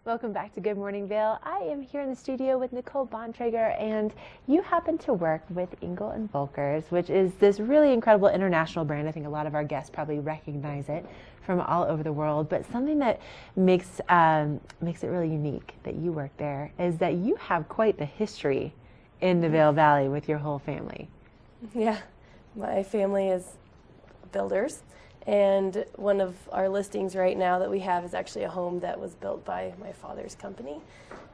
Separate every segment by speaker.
Speaker 1: Welcome back to Good Morning Vail. I am here in the studio with Nichole Bontrager, and you happen to work with Engel and Volkers, which is this really incredible international brand. I think a lot of our guests probably recognize it from all over the world, but something that makes it really unique that you work there is that you have quite the history in the Vail Valley with your whole family.
Speaker 2: Yeah, my family is builders. And one of our listings right now that we have is actually a home that was built by my father's company.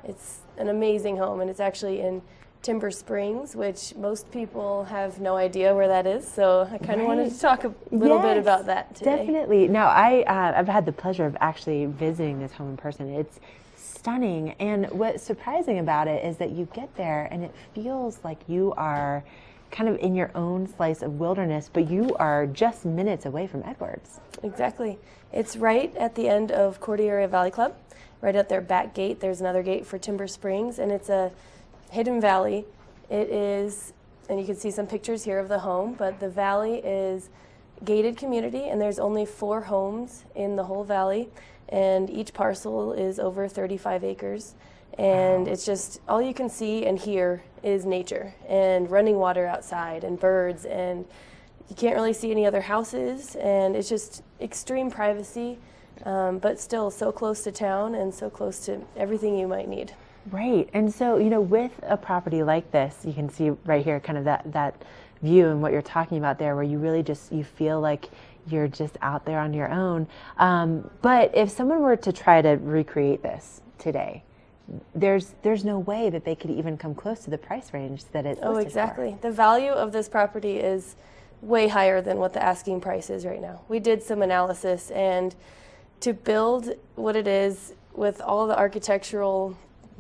Speaker 2: It's an amazing home, and it's actually in Timber Springs, which most people have no idea where that is. So I kind of wanted to talk a little bit about that today.
Speaker 1: Definitely. Now, I've had the pleasure of actually visiting this home in person. It's stunning, and what's surprising about it is that you get there and it feels like you are kind of in your own slice of wilderness, but you are just minutes away from Edwards.
Speaker 2: Exactly. It's right at the end of Cordillera Valley Club, right at their back gate. There's another gate for Timber Springs, and it's a hidden valley. It is, and you can see some pictures here of the home, but the valley is gated community, and there's only 4 homes in the whole valley, and each parcel is over 35 acres. And it's just all you can see and hear is nature and running water outside and birds, and you can't really see any other houses, and it's just extreme privacy, but still so close to town and so close to everything you might need.
Speaker 1: Right. And so, with a property like this, you can see right here kind of that view and what you're talking about there, where you really just, you feel like you're just out there on your own. But if someone were to try to recreate this today, there's no way that they could even come close to the price range that it's listed
Speaker 2: exactly.
Speaker 1: for.
Speaker 2: The value of this property is way higher than what the asking price is right now. We did some analysis, and to build what it is with all the architectural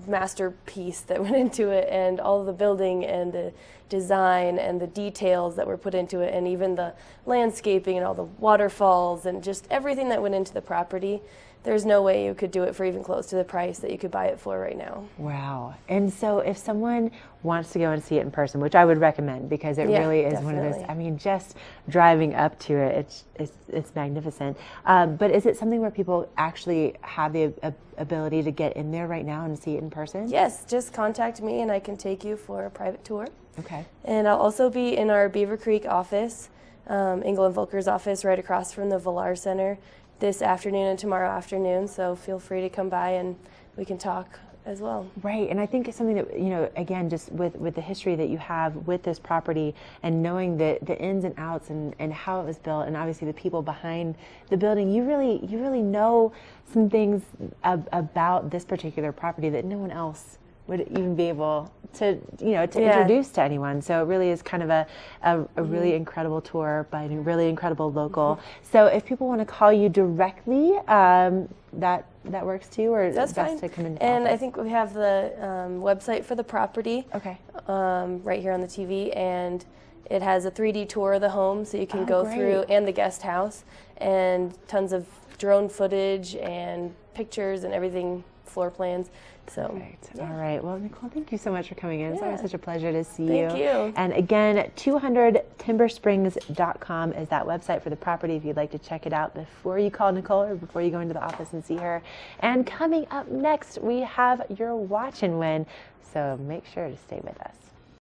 Speaker 2: masterpiece that went into it, and all of the building and the design and the details that were put into it, and even the landscaping and all the waterfalls and just everything that went into the property, there's no way you could do it for even close to the price that you could buy it for right now.
Speaker 1: Wow. And so if someone wants to go and see it in person, which I would recommend, because it really is
Speaker 2: definitely.
Speaker 1: one of those, I mean, just driving up to it, it's magnificent. But is it something where people actually have the ability to get in there right now and see it in person?
Speaker 2: Yes, just contact me and I can take you for a private tour.
Speaker 1: Okay.
Speaker 2: And I'll also be in our Beaver Creek office, Engel and Volkers office, right across from the Volkers Center, this afternoon and tomorrow afternoon, so feel free to come by and we can talk as well.
Speaker 1: Right, and I think it's something that, again, just with the history that you have with this property and knowing the ins and outs and how it was built, and obviously the people behind the building, you really know some things about this particular property that no one else would even be able to introduce to anyone. So it really is kind of a really incredible tour by a really incredible local. So if people want to call you directly, that works too, or
Speaker 2: that's
Speaker 1: best
Speaker 2: fine.
Speaker 1: to come in.
Speaker 2: And
Speaker 1: office?
Speaker 2: I think we have the website for the property.
Speaker 1: Okay.
Speaker 2: Right here on the TV, and it has a 3D tour of the home, so you can go through, and the guest house, and tons of drone footage and pictures and everything, floor plans. So,
Speaker 1: perfect. Yeah. All right. Well, Nichole, thank you so much for coming in. It's always such a pleasure to see
Speaker 2: you. Thank you.
Speaker 1: And again, 200timbersprings.com is that website for the property if you'd like to check it out before you call Nichole or before you go into the office and see her. And coming up next, we have your watch and win. So make sure to stay with us.